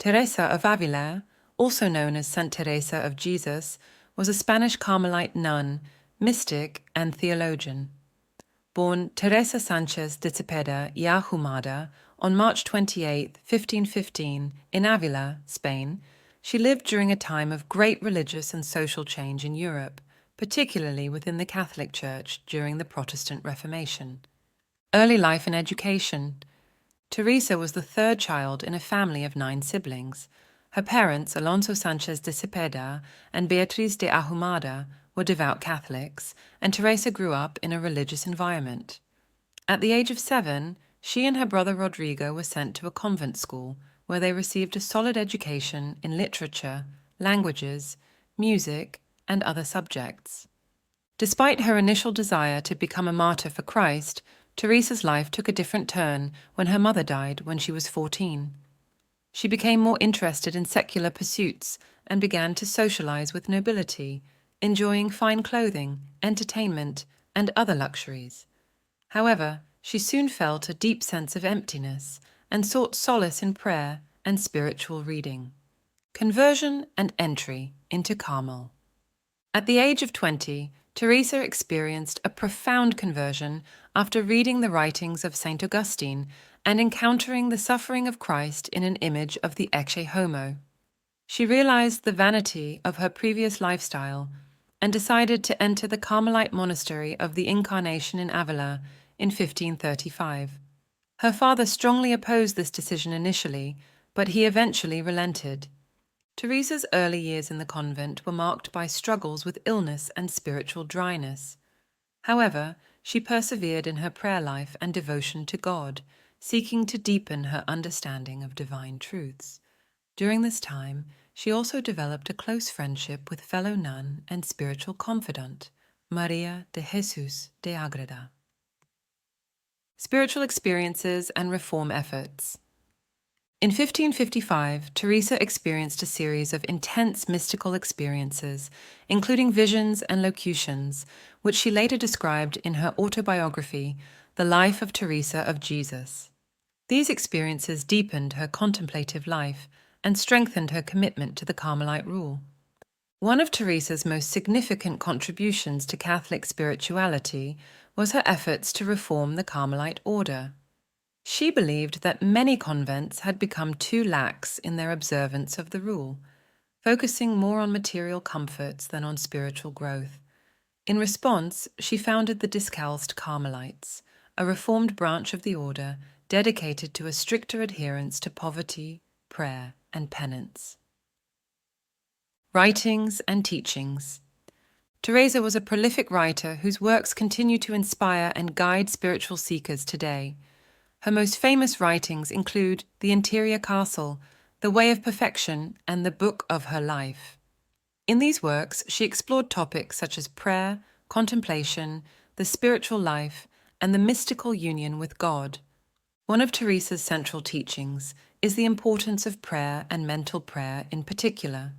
Teresa of Ávila, also known as Saint Teresa of Jesus, was a Spanish Carmelite nun, mystic, and theologian. Born Teresa Sánchez de Cepeda y Ahumada on March 28, 1515, in Avila, Spain, she lived during a time of great religious and social change in Europe, particularly within the Catholic Church during the Protestant Reformation. Early life and education. Teresa was the third child in a family of 9 siblings. Her parents, Alonso Sánchez de Cepeda and Beatriz de Ahumada, were devout Catholics, and Teresa grew up in a religious environment. At the age of 7, she and her brother Rodrigo were sent to a convent school, where they received a solid education in literature, languages, music, and other subjects. Despite her initial desire to become a martyr for Christ, Teresa's life took a different turn when her mother died when she was 14. She became more interested in secular pursuits and began to socialize with nobility, enjoying fine clothing, entertainment, and other luxuries. However, she soon felt a deep sense of emptiness and sought solace in prayer and spiritual reading. Conversion and entry into Carmel. At the age of 20, Teresa experienced a profound conversion after reading the writings of Saint Augustine and encountering the suffering of Christ in an image of the Ecce Homo. She realized the vanity of her previous lifestyle and decided to enter the Carmelite monastery of the Incarnation in Avila in 1535. Her father strongly opposed this decision initially, but he eventually relented. Teresa's early years in the convent were marked by struggles with illness and spiritual dryness. However, she persevered in her prayer life and devotion to God, seeking to deepen her understanding of divine truths. During this time, she also developed a close friendship with fellow nun and spiritual confidant, Maria de Jesus de Agreda. Spiritual experiences and reform efforts. In 1555, Teresa experienced a series of intense mystical experiences, including visions and locutions, which she later described in her autobiography, The Life of Teresa of Jesus. These experiences deepened her contemplative life and strengthened her commitment to the Carmelite rule. One of Teresa's most significant contributions to Catholic spirituality was her efforts to reform the Carmelite order. She believed that many convents had become too lax in their observance of the rule, focusing more on material comforts than on spiritual growth. In response, she founded the Discalced Carmelites, a reformed branch of the order dedicated to a stricter adherence to poverty, prayer, and penance. Writings and teachings. Teresa was a prolific writer whose works continue to inspire and guide spiritual seekers today. Her most famous writings include The Interior Castle, The Way of Perfection, and The Book of Her Life. In these works, she explored topics such as prayer, contemplation, the spiritual life, and the mystical union with God. One of Teresa's central teachings is the importance of prayer and mental prayer in particular.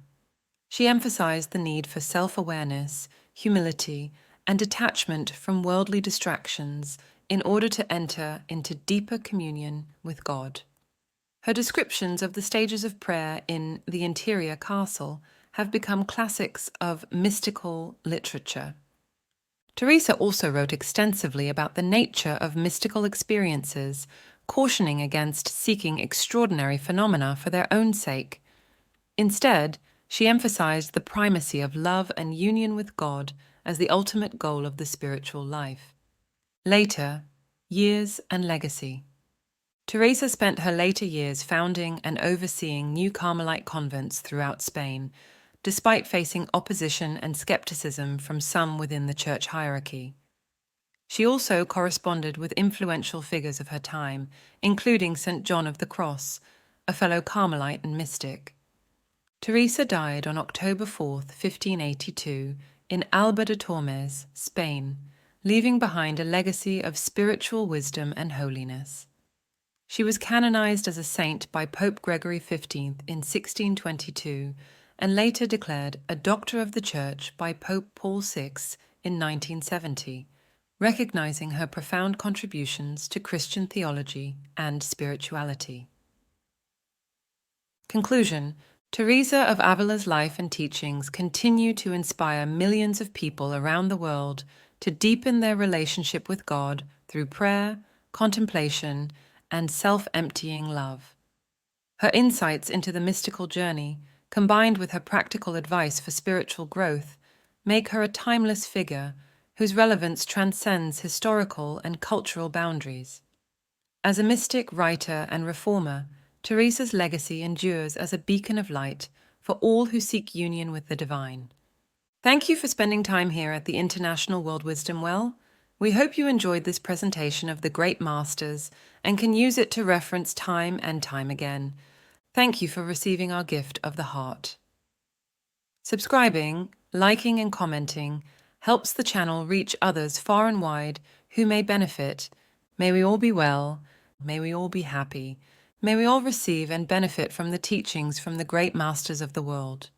She emphasized the need for self-awareness, humility, and detachment from worldly distractions in order to enter into deeper communion with God. Her descriptions of the stages of prayer in The Interior Castle have become classics of mystical literature. Teresa also wrote extensively about the nature of mystical experiences, cautioning against seeking extraordinary phenomena for their own sake. Instead, she emphasized the primacy of love and union with God as the ultimate goal of the spiritual life. Later, years and legacy. Teresa spent her later years founding and overseeing new Carmelite convents throughout Spain, despite facing opposition and skepticism from some within the church hierarchy. She also corresponded with influential figures of her time, including St. John of the Cross, a fellow Carmelite and mystic. Teresa died on October 4, 1582, in Alba de Tormes, Spain, leaving behind a legacy of spiritual wisdom and holiness. She was canonized as a saint by Pope Gregory XV in 1622 and later declared a Doctor of the Church by Pope Paul VI in 1970, recognizing her profound contributions to Christian theology and spirituality. Conclusion: Teresa of Avila's life and teachings continue to inspire millions of people around the world to deepen their relationship with God through prayer, contemplation, and self-emptying love. Her insights into the mystical journey, combined with her practical advice for spiritual growth, make her a timeless figure whose relevance transcends historical and cultural boundaries. As a mystic, writer, and reformer, Teresa's legacy endures as a beacon of light for all who seek union with the divine. Thank you for spending time here at the International World Wisdom Well. We hope you enjoyed this presentation of the great masters and can use it to reference time and time again. Thank you for receiving our gift of the heart. Subscribing, liking, and commenting helps the channel reach others far and wide who may benefit. May we all be well. May we all be happy. May we all receive and benefit from the teachings from the great masters of the world.